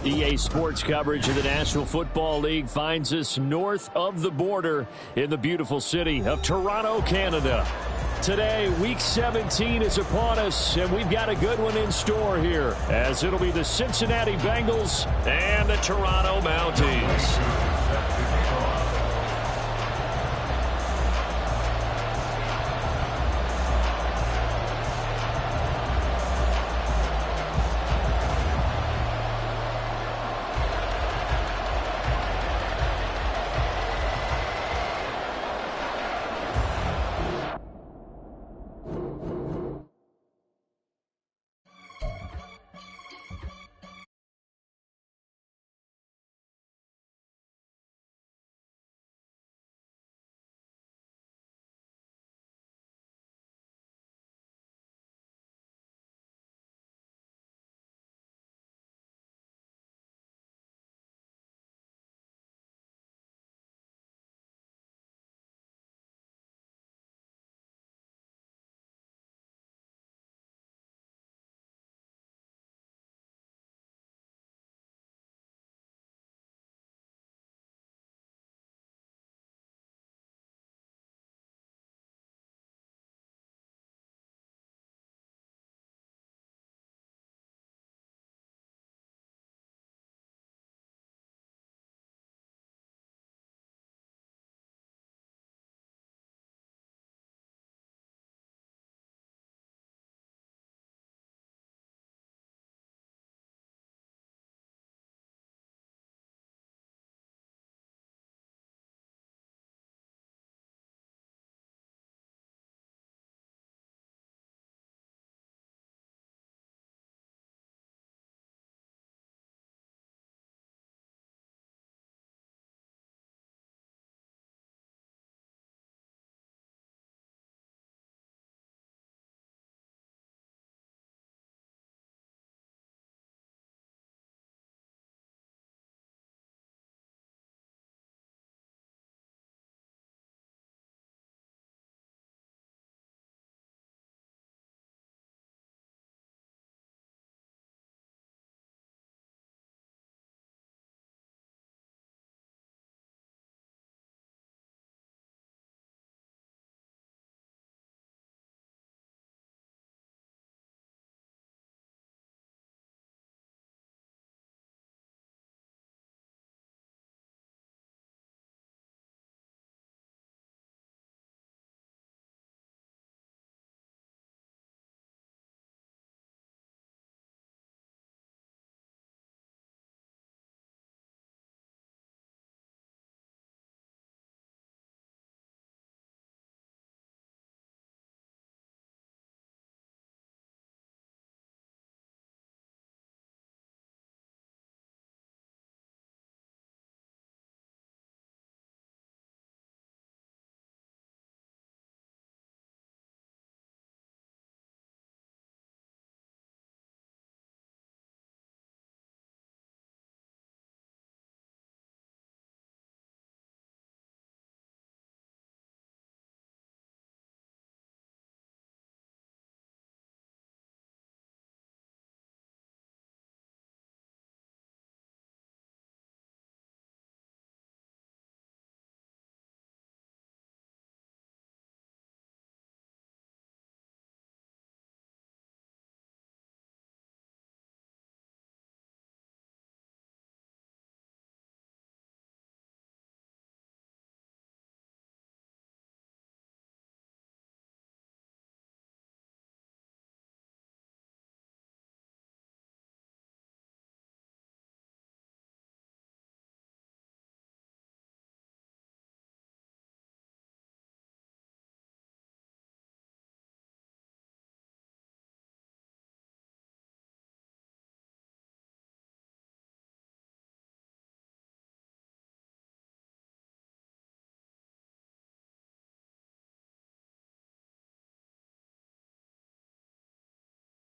EA Sports coverage of the National Football League finds us north of the border in the beautiful city of Toronto, Canada. Today, Week 17 is upon us, and we've got a good one in store here, as it'll be the Cincinnati Bengals and the Toronto Mounties.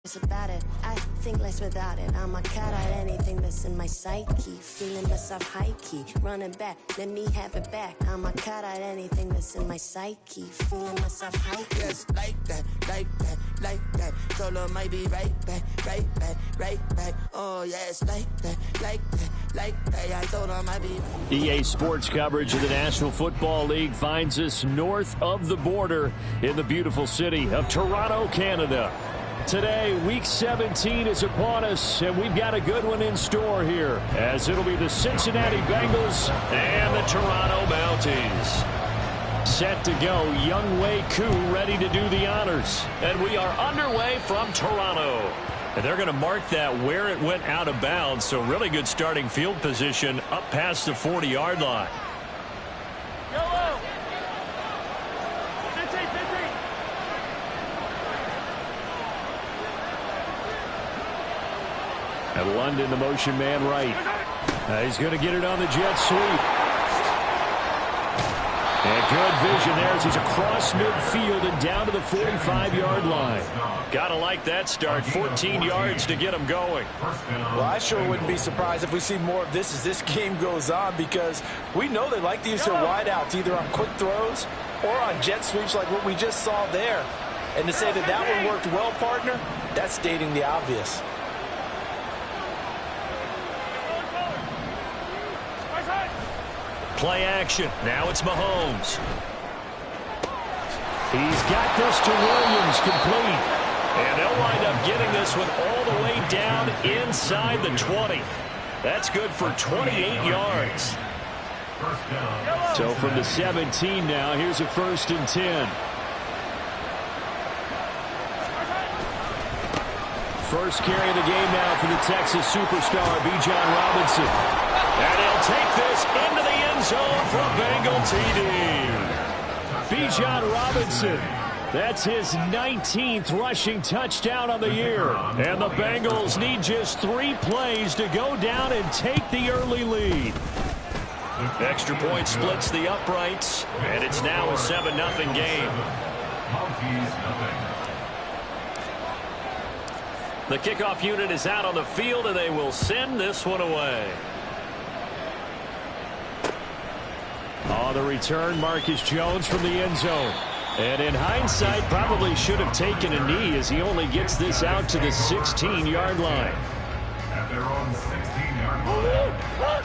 It's about it. I think less without it. I'm a cat at anything that's in my psyche. Feeling myself high key. Running back, let me have it back. I'm a cat at anything that's in my psyche. Feeling myself high key. Yes, like that, like that, like that. Solo might be right back, right back, right back. Oh, yes, like that, like that, like that. I told her I might be. EA Sports coverage of the National Football League finds us north of the border in the beautiful city of Toronto, Canada. Today, Week 17 is upon us, and we've got a good one in store here, as it'll be the Cincinnati Bengals and the Toronto Mounties. Set to go, Young Wei Koo ready to do the honors. And we are underway from Toronto. And they're going to mark that where it went out of bounds, so really good starting field position up past the 40-yard line. And London, the motion man right. He's going to get it on the jet sweep. And good vision there as he's across midfield and down to the 45-yard line. Gotta like that start. 14 yards to get him going. Well, I sure wouldn't be surprised if we see more of this as this game goes on, because we know they like to use their wideouts either on quick throws or on jet sweeps like what we just saw there. And to say that that one worked well, partner, that's stating the obvious. Play action. Now it's Mahomes. He's got this to Williams, complete. And they'll wind up getting this one all the way down inside the 20. That's good for 28 yards. So from the 17 now, here's a 1st and 10. First carry of the game now for the Texas superstar, Bijan Robinson. And he'll take this into the end zone for a Bengal TD. Bijan Robinson, that's his 19th rushing touchdown on the year. And the Bengals need just 3 plays to go down and take the early lead. Extra point splits the uprights, and it's now a 7-0 game. The kickoff unit is out on the field, and they will send this one away. On the return, Marcus Jones from the end zone. And in hindsight, probably should have taken a knee as he only gets this out to the 16-yard line. At their own 16-yard line.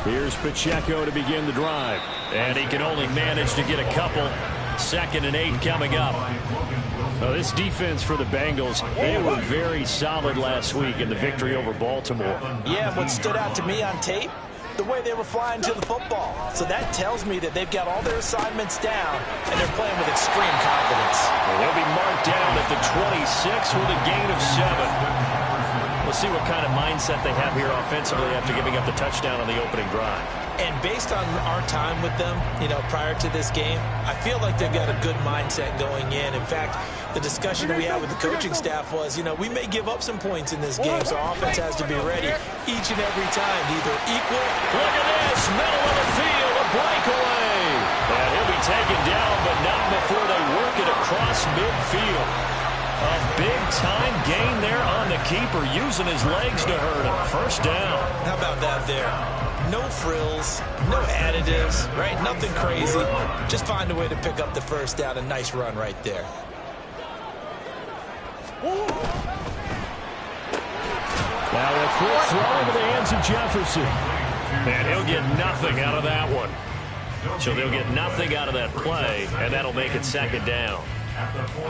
Here's Pacheco to begin the drive. And he can only manage to get a couple. 2nd and 8 coming up. Well, this defense for the Bengals, they were very solid last week in the victory over Baltimore. Yeah, what stood out to me on tape, the way they were flying to the football. So that tells me that they've got all their assignments down, and they're playing with extreme confidence. Well, they'll be marked down at the 26 with a gain of 7. We'll see what kind of mindset they have here offensively after giving up the touchdown on the opening drive. And based on our time with them, prior to this game, I feel like they've got a good mindset going in. In fact, the discussion that we had with the coaching staff was, we may give up some points in this game, so our offense has to be ready each and every time to either equal. Look at this, middle of the field, a breakaway. And he'll be taken down, but not before they work it across midfield. A big-time gain there on the keeper, using his legs to hurt him. First down. How about that there? No frills, no additives, right? Nothing crazy. Just find a way to pick up the first down. A nice run right there. Now a quick throw into the hands of Jefferson. And he'll get nothing out of that one. So they'll get nothing out of that play, and that'll make it 2nd down.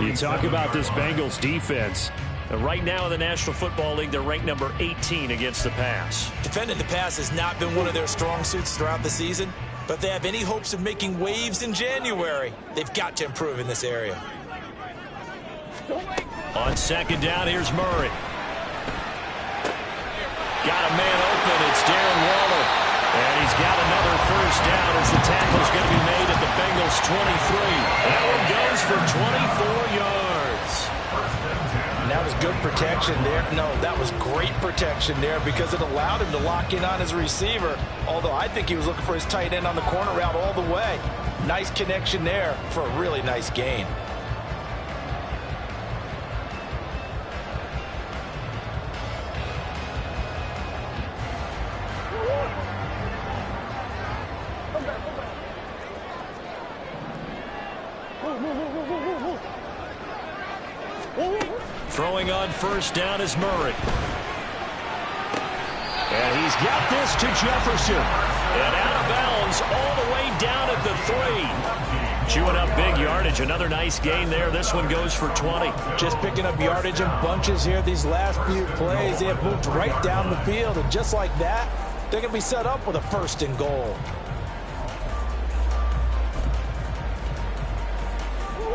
You talk about this Bengals defense. Right now in the National Football League, they're ranked number 18 against the pass. Defending the pass has not been one of their strong suits throughout the season, but they have any hopes of making waves in January. They've got to improve in this area. On 2nd down, here's Murray. Got a man open. It's Darren Waller. And he's got another first down as the tackle's going to be made at the Bengals 23. That one goes for 24 yards. And that was good protection there. No, that was great protection there because it allowed him to lock in on his receiver, although I think he was looking for his tight end on the corner route all the way. Nice connection there for a really nice gain. Throwing on first down is Murray. And he's got this to Jefferson. And out of bounds all the way down at the 3. Chewing up big yardage. Another nice gain there. This one goes for 20. Just picking up yardage in bunches here these last few plays. They have moved right down the field. And just like that, they're going to be set up with a 1st and goal.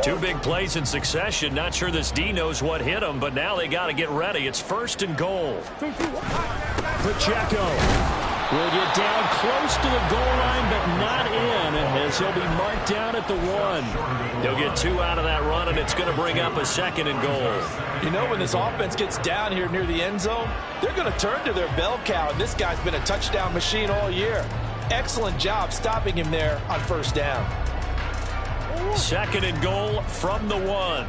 2 big plays in succession. Not sure this D knows what hit him, but now they got to get ready. It's 1st and goal. Pacheco will get down close to the goal line, but not in, as he'll be marked down at the 1. He'll get 2 out of that run, and it's going to bring up a 2nd and goal. You know, when this offense gets down here near the end zone, they're going to turn to their bell cow, and this guy's been a touchdown machine all year. Excellent job stopping him there on 1st down. 2nd and goal from the 1.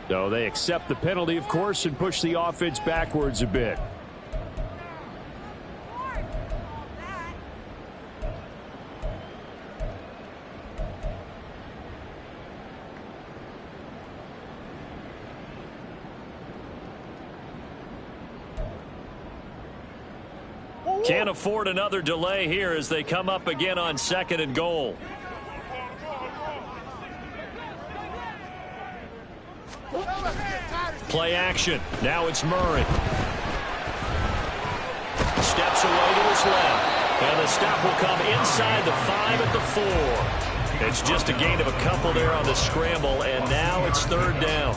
So they accept the penalty, of course, and push the offense backwards a bit. Can't afford another delay here as they come up again on 2nd and goal. Play action. Now it's Murray. Steps away to his left. And the stop will come inside the 5 at the 4. It's just a gain of a couple there on the scramble, and now it's 3rd down.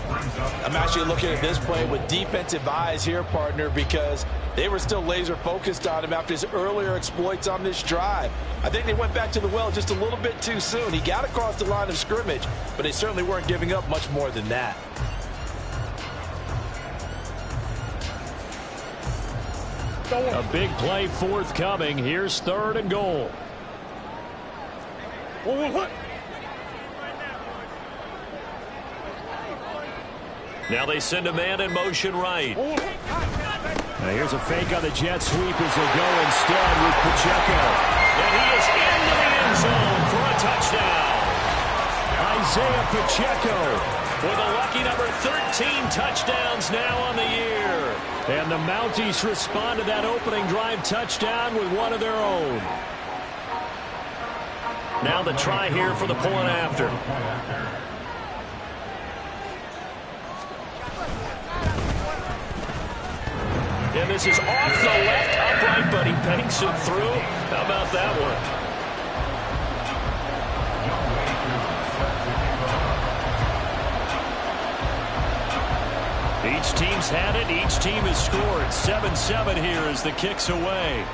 I'm actually looking at this play with defensive eyes here, partner, because they were still laser focused on him after his earlier exploits on this drive. I think they went back to the well just a little bit too soon. He got across the line of scrimmage, but they certainly weren't giving up much more than that. A big play forthcoming. Here's 3rd and goal. Now they send a man in motion right. Now here's a fake on the jet sweep as they'll go instead with Pacheco. And he is into the end zone for a touchdown. Isaiah Pacheco with a lucky number 13 touchdowns now on the year. And the Mounties respond to that opening drive touchdown with one of their own. Now the try here for the point after. And this is off the left upright, but he banks it through. How about that one? Each team's had it. Each team has scored. 7-7 here as the kick's away.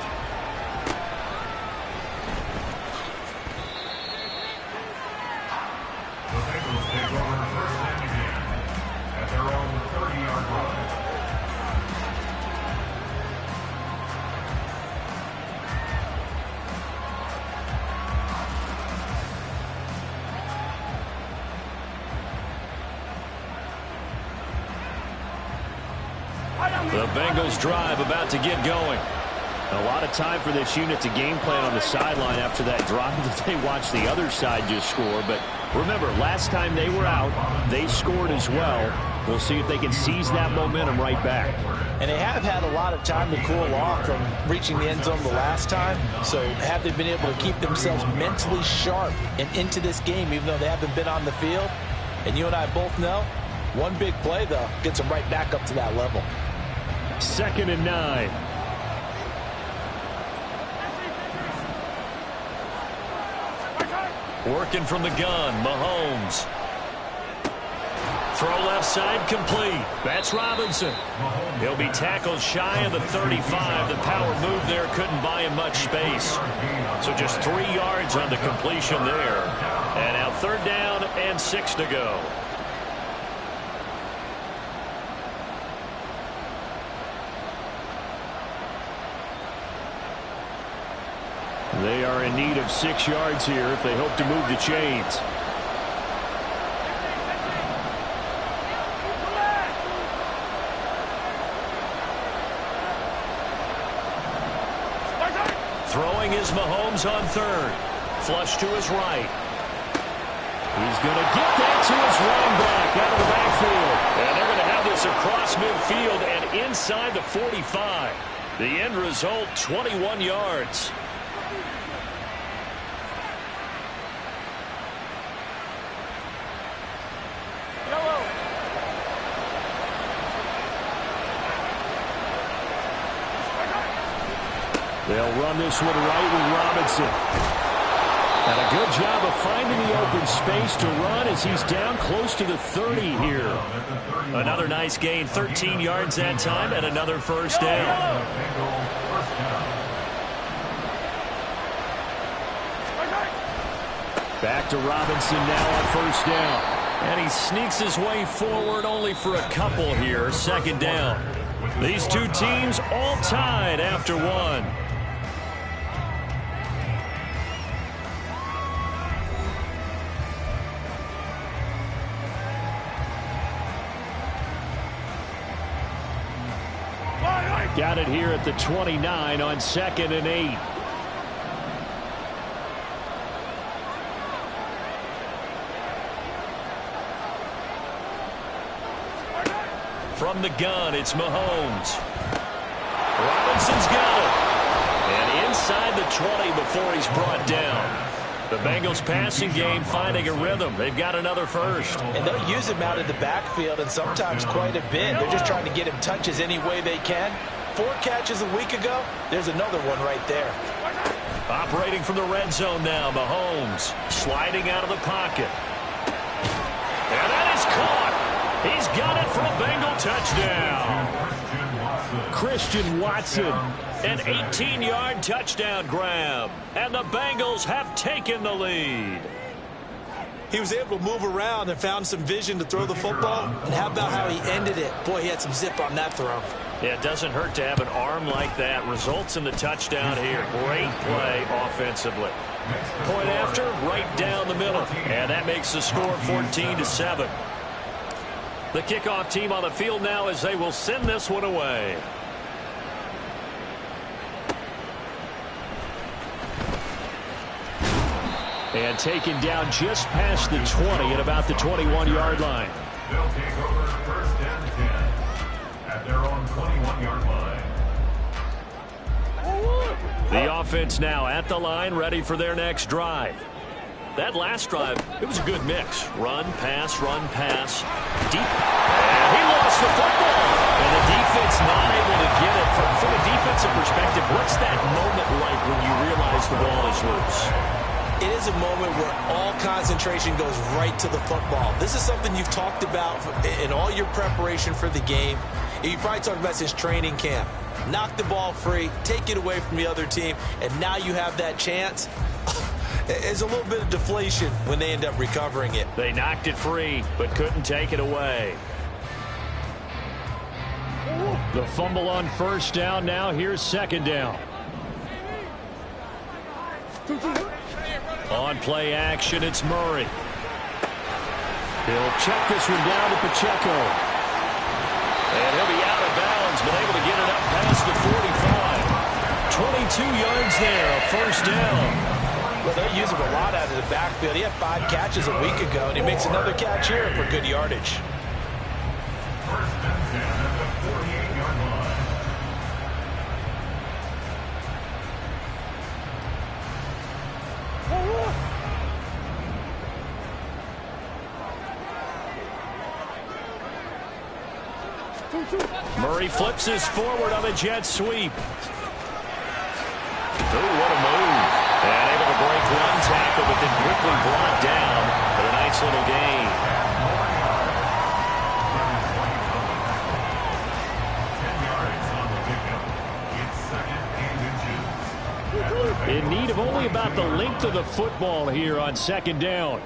The Bengals take over 1st and 10 at their own 30-yard line. The Bengals drive about to get going. A lot of time for this unit to game plan on the sideline after that drive that they watched the other side just score. But remember, last time they were out, they scored as well. We'll see if they can seize that momentum right back. And they have had a lot of time to cool off from reaching the end zone the last time. So have they been able to keep themselves mentally sharp and into this game, even though they haven't been on the field? And you and I both know, one big play, though, gets them right back up to that level. 2nd and 9. Working from the gun, Mahomes. Throw left side complete. That's Robinson. He'll be tackled shy of the 35. The power move there couldn't buy him much space. So just 3 yards on the completion there. And now 3rd down and 6 to go. They are in need of 6 yards here if they hope to move the chains. Throwing is Mahomes on 3rd. Flush to his right. He's going to get that to his running back out of the backfield. And they're going to have this across midfield and inside the 45. The end result, 21 yards. They'll run this one right with Robinson. And a good job of finding the open space to run as he's down close to the 30 here. Another nice gain, 13 yards that time, and another 1st down. Back to Robinson now on 1st down. And he sneaks his way forward only for a couple here, 2nd down. These two teams all tied after 1. Got it here at the 29 on 2nd and 8. From the gun, it's Mahomes. Robinson's got it. And inside the 20 before he's brought down. The Bengals passing game finding a rhythm. They've got another 1st. And they'll use him out of the backfield and sometimes quite a bit. They're just trying to get him touches any way they can. 4 catches a week ago. There's another one right there. Operating from the red zone now, Mahomes sliding out of the pocket. And that is caught. He's got it for a Bengal touchdown. Christian Watson, an 18-yard touchdown grab. And the Bengals have taken the lead. He was able to move around and found some vision to throw the football. And how about how he ended it? Boy, he had some zip on that throw. Yeah, it doesn't hurt to have an arm like that. Results in the touchdown here. Great play offensively. Point after, right down the middle. And that makes the score 14-7. The kickoff team on the field now as they will send this one away. And taken down just past the 20 at about the 21-yard line. They'll take over 1st and 10 at their own 21-yard line. The offense now at the line, ready for their next drive. That last drive, it was a good mix. Run, pass, deep. And he lost the football. And the defense not able to get it. From a defensive perspective, what's that moment like when you realize the ball is loose? It is a moment where all concentration goes right to the football. This is something you've talked about in all your preparation for the game. You probably talked about since training camp. Knock the ball free, take it away from the other team, and now you have that chance. There's a little bit of deflation when they end up recovering it. They knocked it free, but couldn't take it away. The fumble on 1st down. Now here's 2nd down. On play action, it's Murray. He'll check this one down to Pacheco. And he'll be out of bounds, but able to get it up past the 45. 22 yards there, a 1st down. Well, they use him a lot out of the backfield. He had 5 catches a week ago, and he makes another catch here for good yardage. 1st and 10 at the 48-yard line. Murray flips his forward on a jet sweep. Ooh, what a move. And able to break one tackle but then quickly brought down for a nice little gain. In need of only about the length of the football here on second down.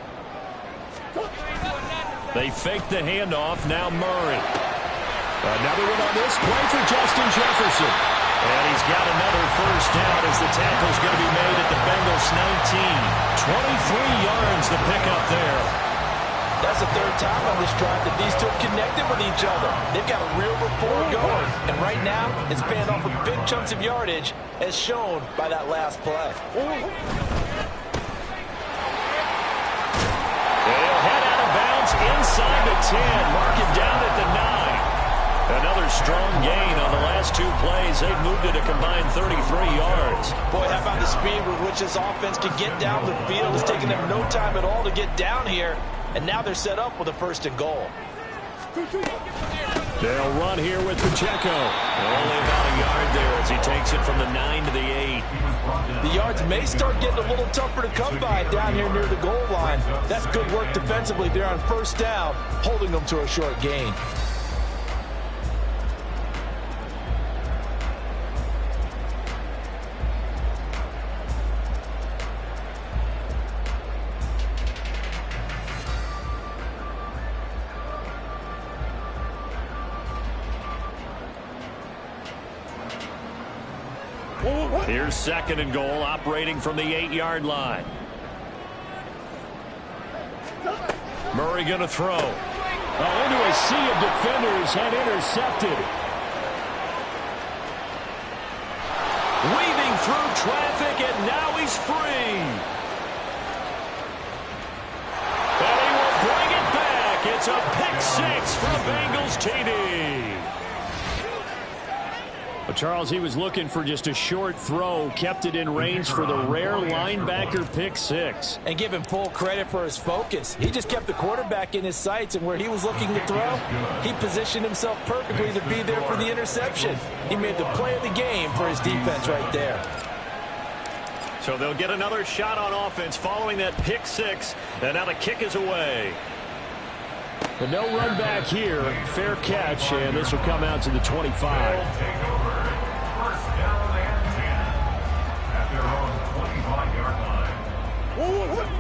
They fake the handoff. Now Murray. Another one on this play for Justin Jefferson. And he's got another first down as the tackle's going to be made at the Bengals 19. 23 yards the pickup there. That's the third time on this drive that these two have connected with each other. They've got a real rapport going. And right now, it's paying off with big chunks of yardage, as shown by that last play. They'll head out of bounds inside the 10. Mark it down at the 9. Another strong gain on the last two plays. They've moved it a combined 33 yards. Boy, how about the speed with which this offense can get down the field? It's taken them no time at all to get down here. And now they're set up with a 1st and goal. They'll run here with Pacheco. Only about a yard there as he takes it from the 9 to the 8. The yards may start getting a little tougher to come by down here near the goal line. That's good work defensively there on 1st down, holding them to a short gain. Here's 2nd and goal, operating from the 8-yard line. Murray going to throw. Into a sea of defenders and intercepted. Weaving through traffic, and now he's free. And he will bring it back. It's a pick-6 from Bengals TD. Well, Charles, he was looking for just a short throw, kept it in range for the rare linebacker pick-6. And give him full credit for his focus. He just kept the quarterback in his sights, and where he was looking to throw, he positioned himself perfectly to be there for the interception. He made the play of the game for his defense right there. So they'll get another shot on offense following that pick-6, and now the kick is away. But no run back here. Fair catch, and this will come out to the 25.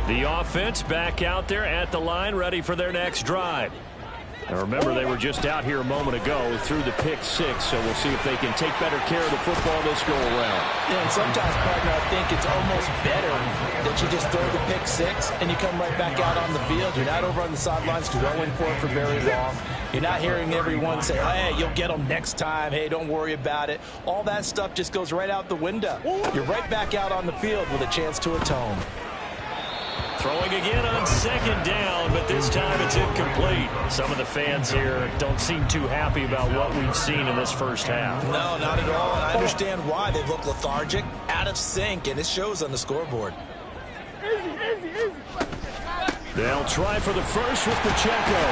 The offense back out there at the line, ready for their next drive. Now remember, they were just out here a moment ago through the pick-6, so we'll see if they can take better care of the football this go-around. Yeah, and sometimes, partner, I think it's almost better that you just throw the pick-6 and you come right back out on the field. You're not over on the sidelines dwelling for it for very long. You're not hearing everyone say, hey, you'll get them next time. Hey, don't worry about it. All that stuff just goes right out the window. You're right back out on the field with a chance to atone. Throwing again on 2nd down, but this time it's incomplete. Some of the fans here don't seem too happy about what we've seen in this first half. No, not at all, and I understand why. They look lethargic, out of sync, and it shows on the scoreboard. They'll try for the first with Pacheco.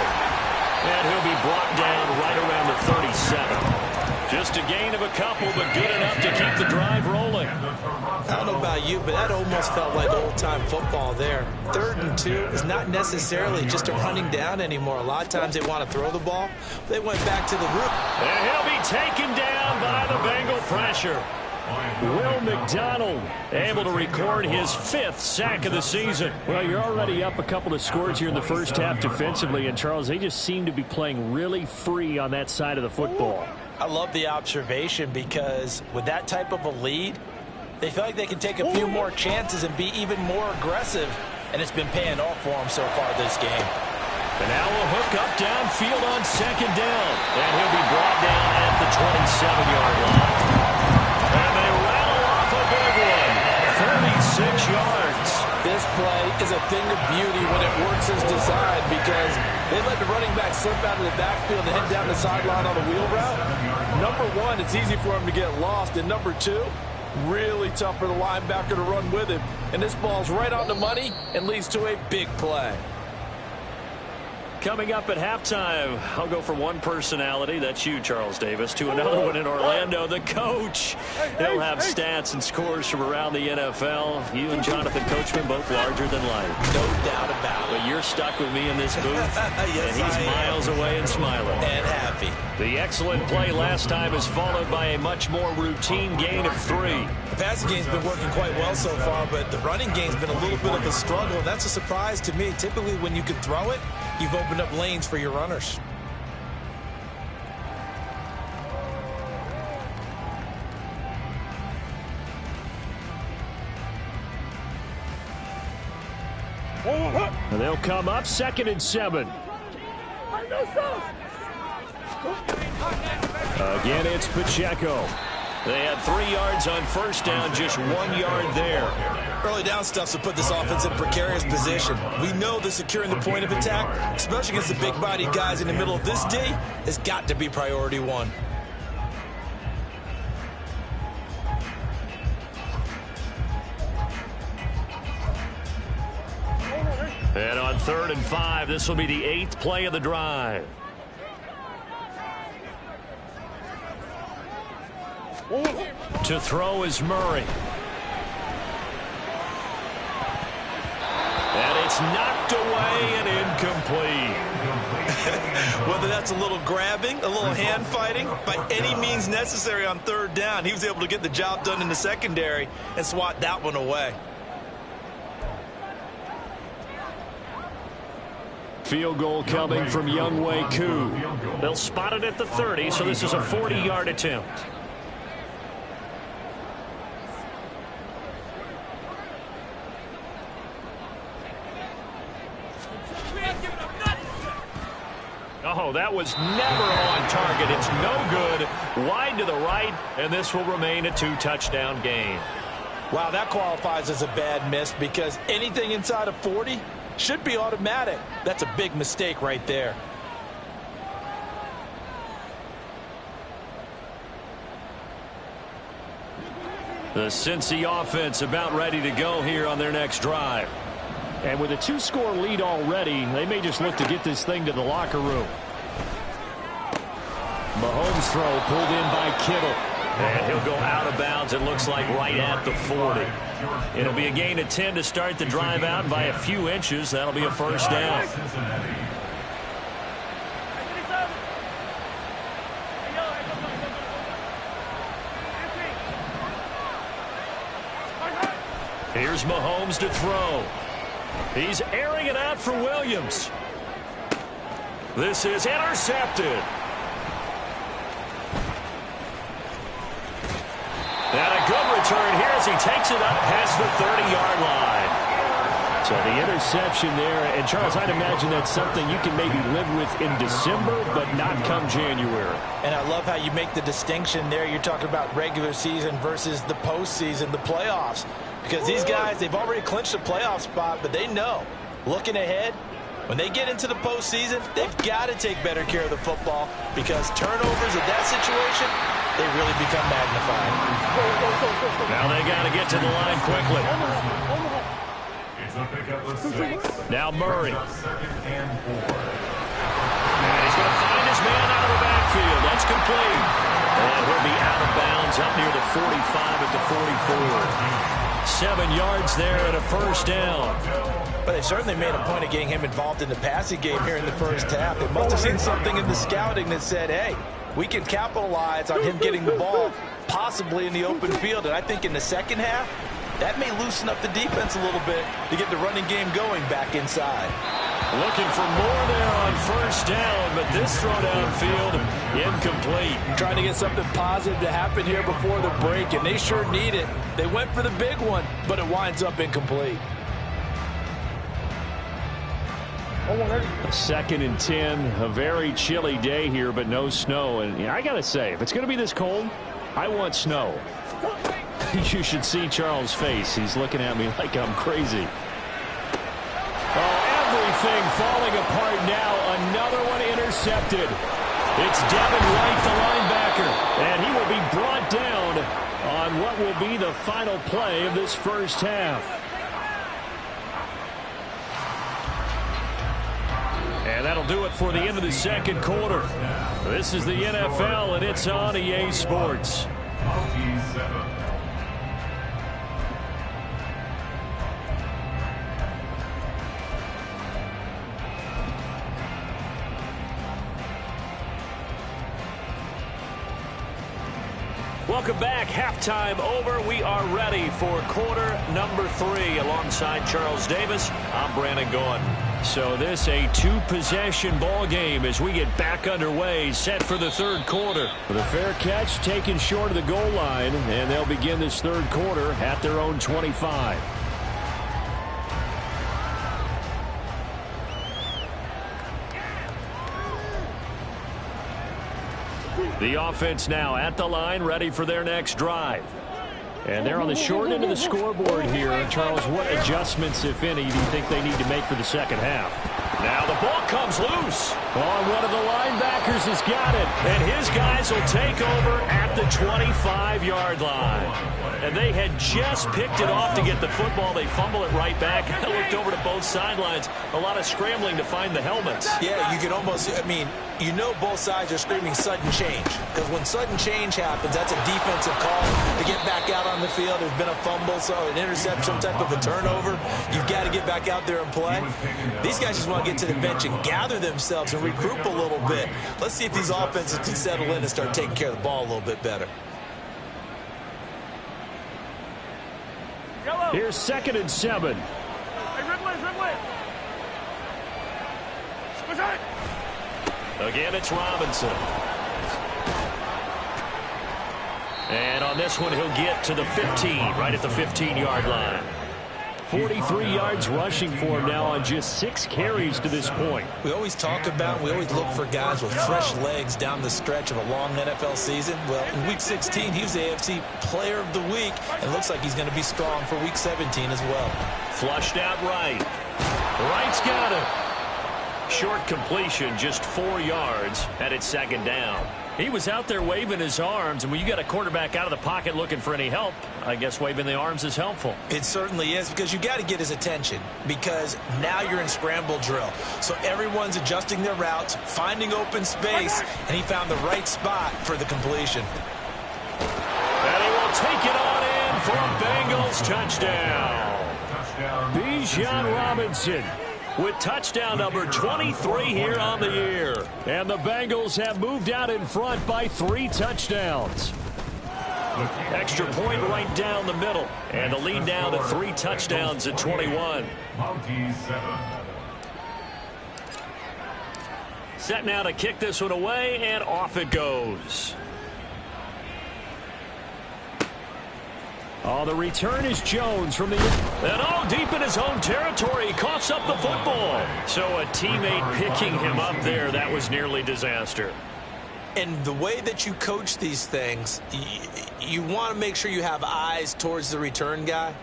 And he'll be brought down right around the 37. Just a gain of a couple, but good enough to keep the drive rolling. I don't know about you, but that almost felt like old-time football there. 3rd and 2 is not necessarily just a running down anymore. A lot of times they want to throw the ball. They went back to the root. And he'll be taken down by the Bengal pressure. Will McDonald able to record his 5th sack of the season. Well, you're already up a couple of scores here in the first half defensively, and Charles, they just seem to be playing really free on that side of the football. I love the observation because with that type of a lead, they feel like they can take a few more chances and be even more aggressive, and it's been paying off for them so far this game. And now a hook up downfield on 2nd down, and he'll be brought down at the 27-yard line. And they rattle off a big one, 36 yards. This play is a thing of beauty when it works as designed because they let the running back slip out of the backfield and head down the sideline on a wheel route. Number one, it's easy for him to get lost. And number two, really tough for the linebacker to run with him. And this ball's right on the money and leads to a big play. Coming up at halftime, I'll go from one personality, that's you, Charles Davis, to another one in Orlando, the coach. He'll have stats and scores from around the NFL. You and Jonathan Coachman both larger than life. No doubt about it. But you're stuck with me in this booth, yes, and he's miles away and smiling. And happy. The excellent play last time is followed by a much more routine gain of 3. The passing game's been working quite well so far, but the running game's been a little bit of a struggle, and that's a surprise to me. Typically, when you can throw it, you've opened up lanes for your runners. They'll come up 2nd and 7. Again, it's Pacheco. They had 3 yards on first down, just 1 yard there. Early down stuff to put this offense in a precarious position. We know that securing the point of attack, especially against the big-bodied guys in the middle of this D, has got to be priority 1. And on 3rd and 5, this will be the 8th play of the drive. To throw is Murray. And it's knocked away and incomplete. Whether that's a little grabbing, a little hand fighting, by any means necessary on 3rd down, he was able to get the job done in the secondary and swat that one away. Field goal coming from Younghoe Koo. They'll spot it at the 30, so this is a 40-yard attempt. Oh, that was never on target. It's no good. Wide to the right, and this will remain a 2-touchdown game. Wow, that qualifies as a bad miss because anything inside of 40 should be automatic. That's a big mistake right there. The Cincy offense about ready to go here on their next drive. And with a 2-score lead already, they may just look to get this thing to the locker room. Mahomes' throw pulled in by Kittle. And he'll go out of bounds, it looks like, right at the 40. It'll be a gain of 10 to start the drive out by a few inches. That'll be a first down. Here's Mahomes to throw. He's airing it out for Williams. This is intercepted. And a good return here as he takes it up past the 30-yard line. So the interception there, and Charles, I'd imagine that's something you can maybe live with in December, but not come January. And I love how you make the distinction there. You're talking about regular season versus the postseason, the playoffs. Because these guys, they've already clinched a playoff spot, but they know, looking ahead, when they get into the postseason, they've got to take better care of the football because turnovers in that situation, they really become magnified. Now they got to get to the line quickly. It's a pickup of 6. Now Murray. And He's going to find his man out of the backfield. That's complete. And he'll be out of bounds up near the 45 at the 44. 7 yards there and a first down. But they certainly made a point of getting him involved in the passing game here in the first half. They must have seen something in the scouting that said, hey, we can capitalize on him getting the ball possibly in the open field. And I think in the second half, that may loosen up the defense a little bit to get the running game going back inside. Looking for more there on first down, but this throw downfield incomplete. Trying to get something positive to happen here before the break, and they sure need it. They went for the big one, but it winds up incomplete. 2nd and 10, a very chilly day here, but no snow. And I got to say, if it's going to be this cold, I want snow. You should see Charles' face. He's looking at me like I'm crazy. Oh, everything falling apart now. Another one intercepted. It's Devin White, the linebacker, and he will be brought down on what will be the final play of this first half. And that'll do it for the end of the second quarter. This is the NFL, and it's on EA Sports. Mounties 7. Welcome back. Halftime over. We are ready for quarter number 3. Alongside Charles Davis, I'm Brandon Gaudin. So this a two-possession ball game as we get back underway, set for the third quarter. With a fair catch taken short of the goal line, and they'll begin this third quarter at their own 25. The offense now at the line, ready for their next drive. And they're on the short end of the scoreboard here. Charles, what adjustments, if any, do you think they need to make for the second half? Now the ball comes loose. One of the linebackers has got it. And his guys will take over at the 25-yard line. And they had just picked it off to get the football. They fumble it right back. I looked over to both sidelines. A lot of scrambling to find the helmets. Yeah, you can almost, you know both sides are screaming sudden change. Because when sudden change happens, that's a defensive call to get back out on the field. There's been a fumble, so an interception, some type of a turnover. You've got to get back out there and play. These guys just want to get to the bench and gather themselves and regroup a little bit. Let's see if these offenses can settle in and start taking care of the ball a little bit better. Here's 2nd and 7. Again, it's Robinson. And on this one, he'll get to the 15, right at the 15-yard line. 43 yards rushing for him now on just 6 carries to this point. We always talk about, we always look for guys with fresh legs down the stretch of a long NFL season. Well, in Week 16, he was the AFC Player of the Week, and looks like he's going to be strong for Week 17 as well. Flushed out right. Right's got it. Short completion, just 4 yards, and it's 2nd down. He was out there waving his arms, and when you got a quarterback out of the pocket looking for any help, I guess waving the arms is helpful. It certainly is, because you got to get his attention, because now you're in scramble drill. So everyone's adjusting their routes, finding open space, and he found the right spot for the completion. And he will take it on in for a Bengals touchdown. Bijan Robinson with touchdown number 23 here on the year. And the Bengals have moved out in front by 3 touchdowns. Extra point right down the middle. And the lead down to 3 touchdowns at 21. Mounties 7. Set now to kick this one away, and off it goes. Oh, the return is Jones from the... And deep in his own territory, he coughs up the football. So a teammate picking him up there, that was nearly disaster. And the way that you coach these things, you want to make sure you have eyes towards the return guy,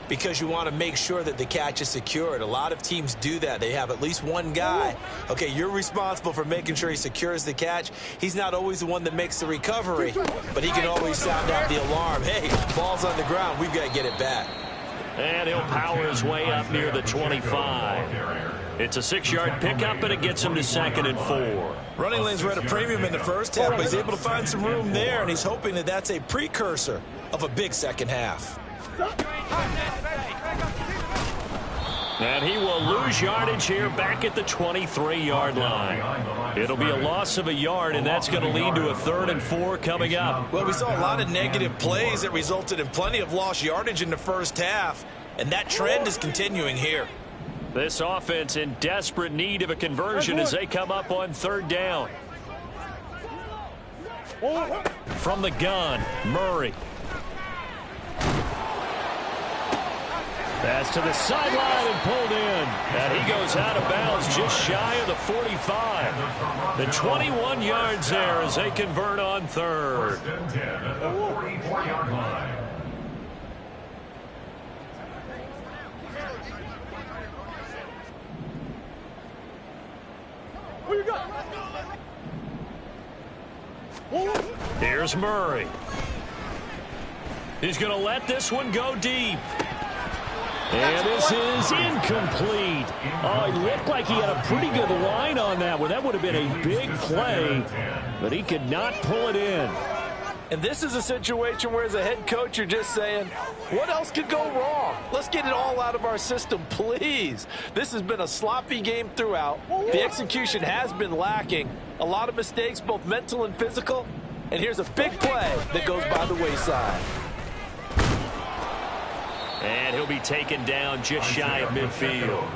because you want to make sure that the catch is secured. A lot of teams do that. They have at least one guy. Okay, you're responsible for making sure he secures the catch. He's not always the one that makes the recovery, but he can always sound out the alarm. Hey, ball's on the ground. We've got to get it back. And he'll power his way up near the 25. It's a 6-yard pickup, and it gets him to 2nd and 4. Running lanes were at a premium in the first half, but he's able to find some room there, and he's hoping that that's a precursor of a big second half. And he will lose yardage here back at the 23-yard line. It'll be a loss of a yard, and that's going to lead to a 3rd and 4 coming up. Well, we saw a lot of negative plays that resulted in plenty of lost yardage in the first half, and that trend is continuing here. This offense in desperate need of a conversion as they come up on 3rd down. From the gun, Murray. Pass to the sideline and pulled in. And he goes out of bounds just shy of the 45. The 21 yards there as they convert on 3rd. 1st and 10 at the 44-yard line. Here's Murray. He's going to let this one go deep. And this is incomplete. Oh, it looked like he had a pretty good line on that one. That would have been a big play, but he could not pull it in. And this is a situation where, as a head coach, you're just saying, what else could go wrong? Let's get it all out of our system, please. This has been a sloppy game throughout. The execution has been lacking. A lot of mistakes, both mental and physical. And here's a big play that goes by the wayside. And he'll be taken down just shy of midfield.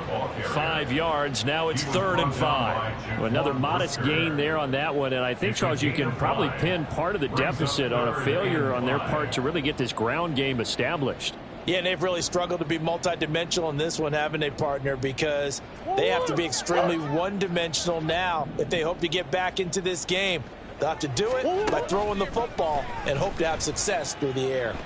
5 yards. Now it's 3rd and 5. Another modest gain there on that one. And I think, Charles, you can probably pin part of the deficit on a failure on their part to really get this ground game established. Yeah, and they've really struggled to be multidimensional in this one, haven't they, partner? Because they have to be extremely one-dimensional now if they hope to get back into this game. They'll have to do it by throwing the football and hope to have success through the air.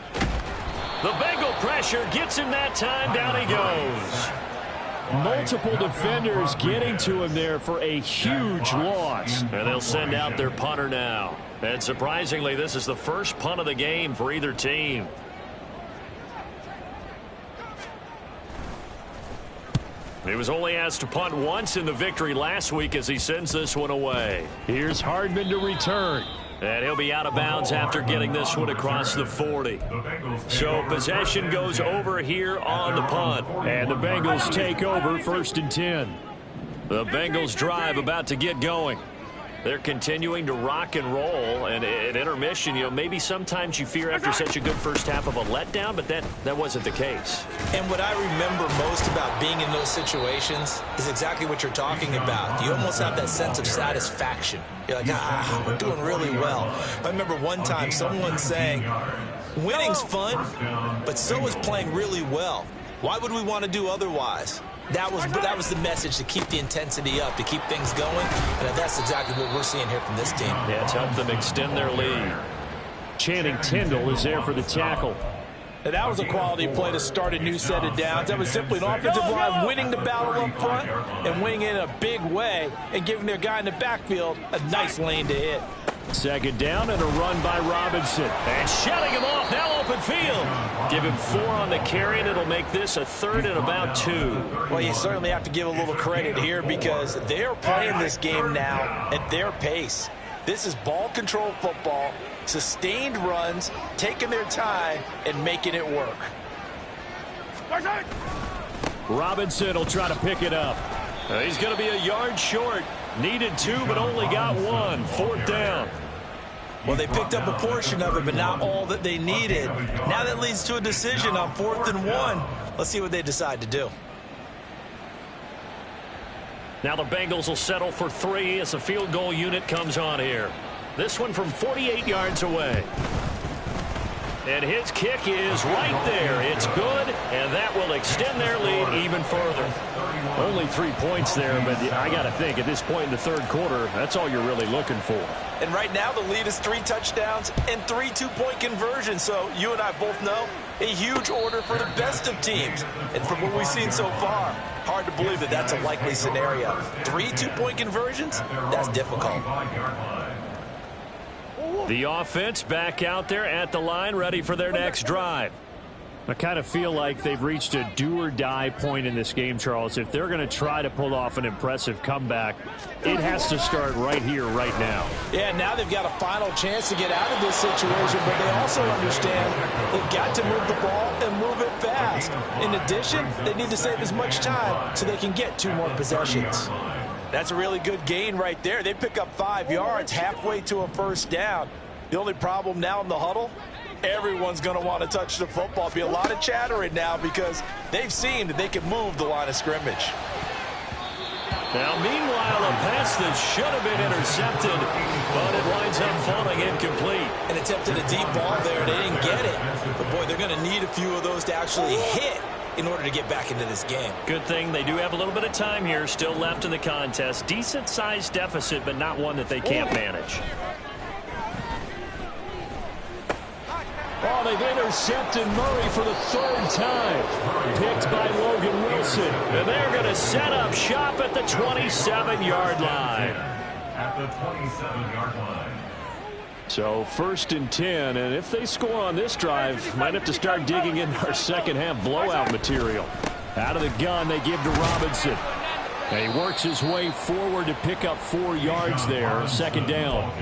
The Bengal pressure gets him that time. Down he goes. Multiple defenders getting to him there for a huge loss. And they'll send out their punter now. And surprisingly, this is the first punt of the game for either team. He was only asked to punt once in the victory last week as he sends this one away. Here's Hardman to return. And he'll be out of bounds after getting this one across the 40. So possession goes over here on the punt. And the Bengals take over 1st and 10. The Bengals drive about to get going. They're continuing to rock and roll. And at intermission, maybe sometimes you fear after such a good first half of a letdown, but that wasn't the case. And what I remember most about being in those situations is exactly what you're talking about. You almost have that sense of satisfaction. You're like, we're doing really well. I remember one time someone saying, winning's fun, but so is playing really well. Why would we want to do otherwise? That was the message, to keep the intensity up, to keep things going, and that's exactly what we're seeing here from this team. Yeah, it's helped them extend their lead. Channing Tindall is there for the tackle. And that was a quality play to start a new set of downs. That was simply an offensive line winning the battle up front and winning it in a big way and giving their guy in the backfield a nice lane to hit. 2nd down and a run by Robinson. And shutting him off, now open field. Give him 4 on the carry, and it'll make this a 3rd and about 2. Well, you certainly have to give a little credit here because they're playing this game now at their pace. This is ball control football, sustained runs, taking their time, and making it work. Robinson will try to pick it up. He's going to be a yard short. Needed 2, but only got 1. 4th down. Well, they picked up a portion of it, but not all that they needed. Now that leads to a decision on 4th and 1. Let's see what they decide to do. Now the Bengals will settle for 3 as the field goal unit comes on here. This one from 48 yards away. And his kick is right there. It's good, and that will extend their lead even further. Only 3 points there, but I got to think at this point in the 3rd quarter, that's all you're really looking for. And right now the lead is 3 touchdowns and 3 two-point conversions. So you and I both know a huge order for the best of teams. And from what we've seen so far, hard to believe that that's a likely scenario. 3 two-point conversions? That's difficult. The offense back out there at the line, ready for their next drive. I kind of feel like they've reached a do-or-die point in this game, Charles. If they're going to try to pull off an impressive comeback, it has to start right here, right now. Yeah, now they've got a final chance to get out of this situation, but they also understand they've got to move the ball and move it fast. In addition, they need to save as much time so they can get 2 more possessions. That's a really good gain right there. They pick up 5 yards halfway to a 1st down. The only problem now in the huddle, everyone's going to want to touch the football. Be a lot of chattering now because they've seen that they can move the line of scrimmage. Now, meanwhile, a pass that should have been intercepted, but it winds up falling incomplete. And attempted a deep ball there. They didn't get it. But, boy, they're going to need a few of those to actually hit in order to get back into this game. Good thing they do have a little bit of time here still left in the contest. Decent-sized deficit, but not one that they can't manage. Oh, they've intercepted Murray for the 3rd time. Picked by Logan Wilson. And they're going to set up shop at the 27-yard line. At the 27-yard line. So 1st and 10, and if they score on this drive, might have to start digging in our second half blowout material. Out of the gun, they give to Robinson. And he works his way forward to pick up 4 yards there, 2nd down.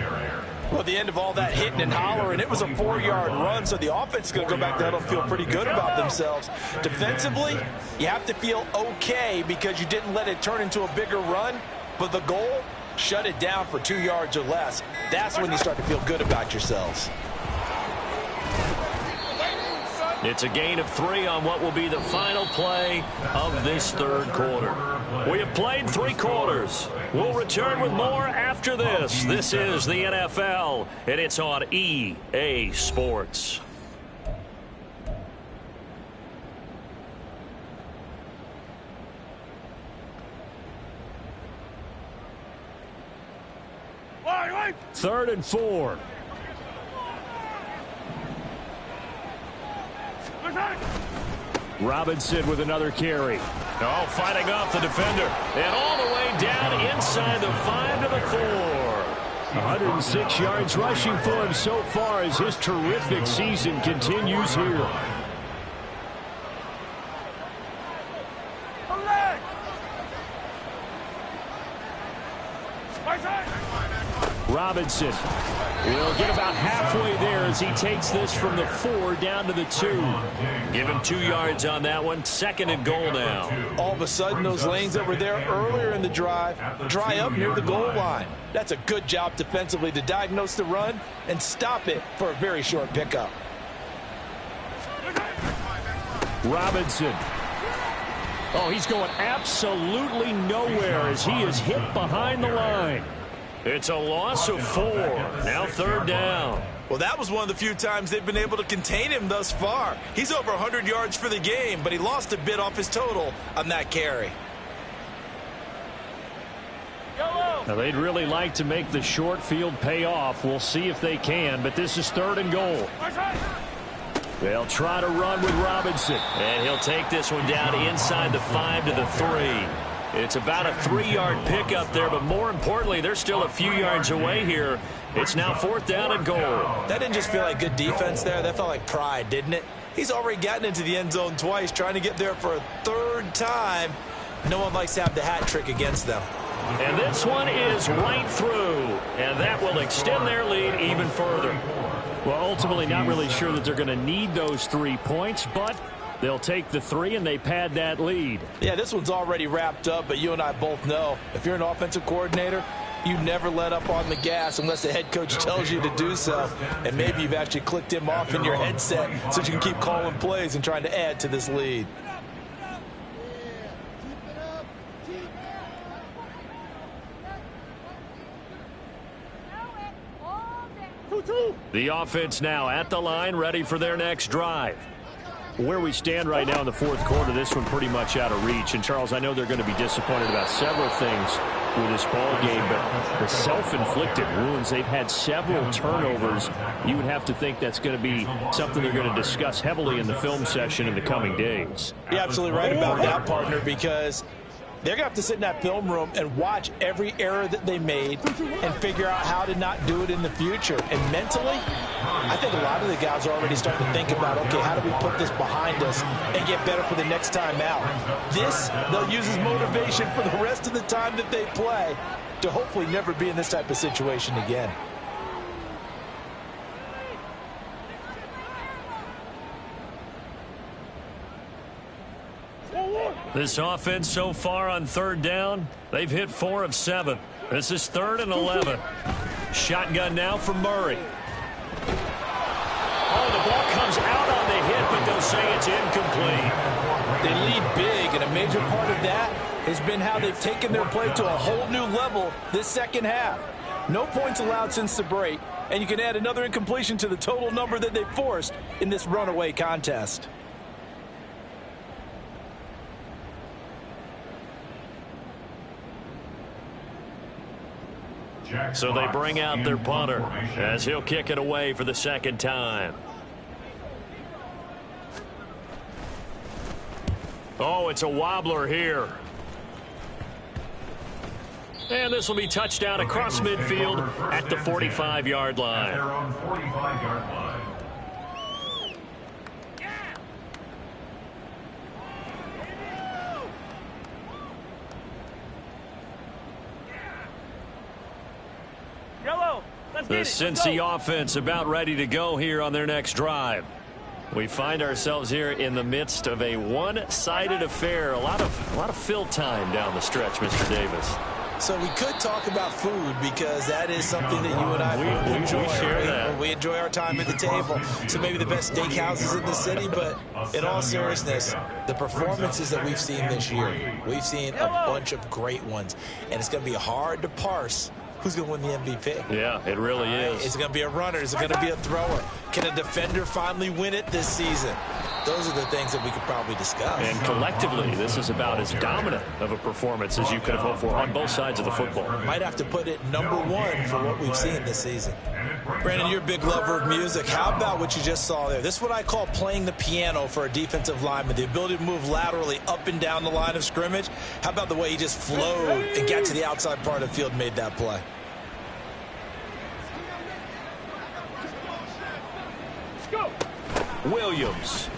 Well, at the end of all that hitting and hollering, it was a 4-yard run, so the offense is going to go back there and feel pretty good about themselves. Defensively, you have to feel okay because you didn't let it turn into a bigger run, but the goal, shut it down for 2 yards or less. That's when you start to feel good about yourselves. It's a gain of 3 on what will be the final play of this 3rd quarter. We have played 3 quarters. We'll return with more after this. This is the NFL, and it's on EA Sports. Third and 4. Robinson with another carry. Oh, fighting off the defender. And all the way down inside the 5 to the 4. 106 yards rushing for him so far as his terrific season continues here. Robinson will get about halfway there as he takes this from the 4 down to the 2. Give him 2 yards on that one. 2nd and goal now. All of a sudden, those lanes that were there earlier in the drive dry up near the goal line. That's a good job defensively to diagnose the run and stop it for a very short pickup. Robinson. Oh, he's going absolutely nowhere as he is hit behind the line. It's a loss of 4. Now 3rd down. Well, that was one of the few times they've been able to contain him thus far. He's over 100 yards for the game, but he lost a bit off his total on that carry. Now, they'd really like to make the short field pay off. We'll see if they can, but this is 3rd and goal. They'll try to run with Robinson. And he'll take this one down inside the 5 to the 3. It's about a 3-yard pickup there, but more importantly, they're still a few yards away here. It's now 4th down and goal. That didn't just feel like good defense there. That felt like pride, didn't it? He's already gotten into the end zone twice, trying to get there for a 3rd time. No one likes to have the hat trick against them. And this one is right through, and that will extend their lead even further. Well, ultimately, not really sure that they're going to need those 3 points, but they'll take the 3 and they pad that lead. Yeah, this one's already wrapped up, but you and I both know if you're an offensive coordinator, you never let up on the gas unless the head coach tells you to do so. And maybe you've actually clicked him off in your headset so you can keep calling plays and trying to add to this lead. The offense now at the line, ready for their next drive. Where we stand right now in the 4th quarter, this one pretty much out of reach. And, Charles, I know they're going to be disappointed about several things with this ball game, but the self-inflicted wounds, they've had several turnovers. You would have to think that's going to be something they're going to discuss heavily in the film session in the coming days. You're absolutely right about that, partner, because they're going to have to sit in that film room and watch every error that they made and figure out how to not do it in the future. And mentally, I think a lot of the guys are already starting to think about, okay, how do we put this behind us and get better for the next time out? This, they'll use as motivation for the rest of the time that they play to hopefully never be in this type of situation again. This offense so far on 3rd down, they've hit 4 of 7. This is 3rd and 11. Shotgun now for Murray. Oh, the ball comes out on the hit, but they'll say it's incomplete. They lead big, and a major part of that has been how they've taken their play to a whole new level this 2nd half. No points allowed since the break, and you can add another incompletion to the total number that they forced in this runaway contest. So they bring out their punter as he'll kick it away for the 2nd time. Oh, it's a wobbler here. And this will be touchdown across midfield at the 45-yard line. At their own 45-yard line. The Cincy offense about ready to go here on their next drive. We find ourselves here in the midst of a one-sided affair. A lot of fill time down the stretch, Mr. Davis. So we could talk about food because that is something that you and I enjoy. We share that. We enjoy our time at the table. So maybe the best steakhouses in the city, but in all seriousness, the performances that we've seen this year, we've seen a bunch of great ones, and it's going to be hard to parse who's going to win the MVP. Yeah, it really is. Is it going to be a runner? Is it going to be a thrower? Can a defender finally win it this season? Those are the things that we could probably discuss. And collectively, this is about as dominant of a performance as you could have hoped for on both sides of the football. Might have to put it number one for what we've seen this season. Brandon, you're a big lover of music. How about what you just saw there? This is what I call playing the piano for a defensive lineman, the ability to move laterally up and down the line of scrimmage. How about the way he just flowed and got to the outside part of the field and made that play? Williams.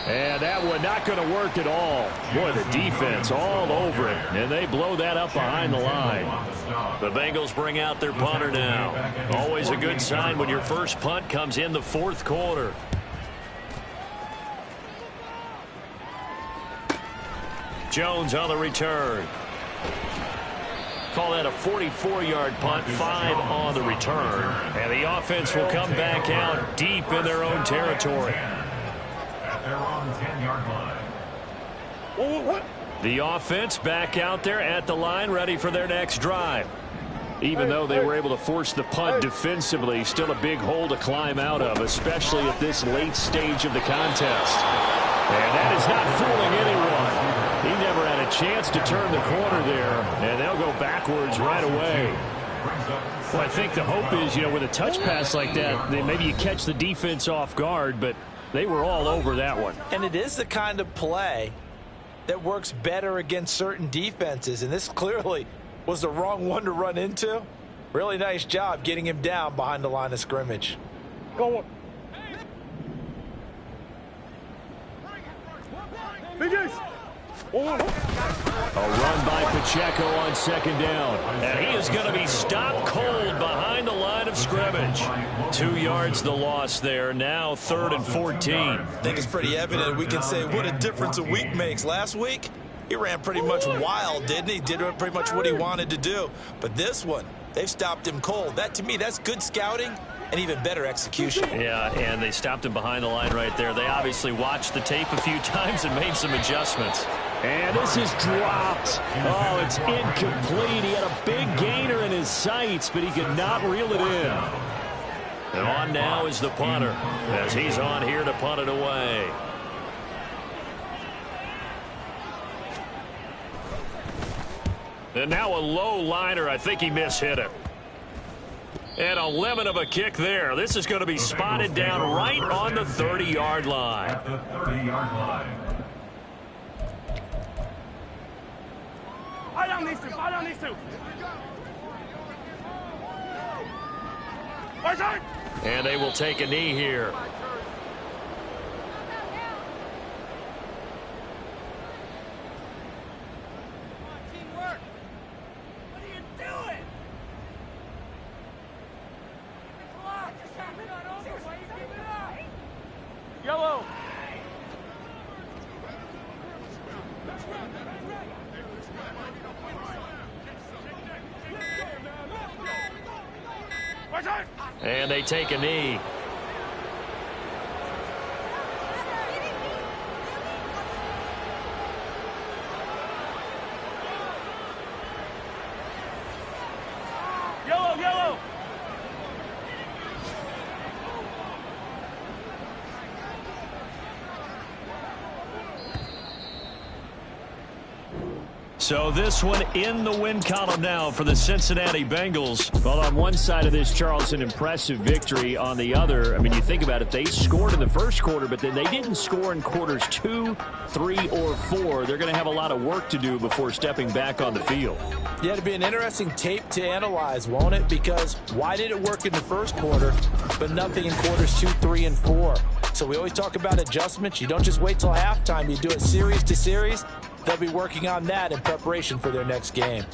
And that one not going to work at all. Boy, the defense all over it. And they blow that up behind the line. The Bengals bring out their punter now. Always a good sign when your first punt comes in the fourth quarter. Jones on the return. Call that a 44-yard punt, 5 on the return. And the offense will come back out deep in their own territory. At their own 10-yard line. The offense back out there at the line, ready for their next drive. Even though they were able to force the punt defensively, still a big hole to climb out of, especially at this late stage of the contest. And that is not fooling anyone. He never had a chance to turn the corner there, and they'll go backwards right away. Well, I think the hope is, with a touch pass like that, maybe you catch the defense off guard, but they were all over that one. And it is the kind of play that works better against certain defenses, and this clearly was the wrong one to run into. Really nice job getting him down behind the line of scrimmage. Go on. A run by Pacheco on second down. And he is going to be stopped cold behind the line of scrimmage. 2 yards the loss there. Now 3rd and 14. I think it's pretty evident. We can say what a difference a week makes. Last week, he ran pretty much wild, didn't he? Did pretty much what he wanted to do. But this one, they've stopped him cold. That, to me, that's good scouting and even better execution. Yeah, and they stopped him behind the line right there. They obviously watched the tape a few times and made some adjustments. And this is dropped. Oh, it's incomplete. He had a big gainer in his sights, but he could not reel it in. And on now is the punter, as he's on here to punt it away. And now a low liner. I think he mishit it. And a lemon of a kick there. This is going to be spotted down right on the 30-yard line. At the 30-yard line. Fire on these two. And they will take a knee here. Yellow. And they take a knee. Yellow. So this one in the win column now for the Cincinnati Bengals. Well, on one side of this, Charles, an impressive victory. On the other, I mean, you think about it, they scored in the first quarter, but then they didn't score in quarters 2, 3, or 4. They're going to have a lot of work to do before stepping back on the field. Yeah, it'll be an interesting tape to analyze, won't it? Because why did it work in the first quarter, but nothing in quarters 2, 3, and 4? So we always talk about adjustments. You don't just wait till halftime. You do it series to series. They'll be working on that in preparation for their next game.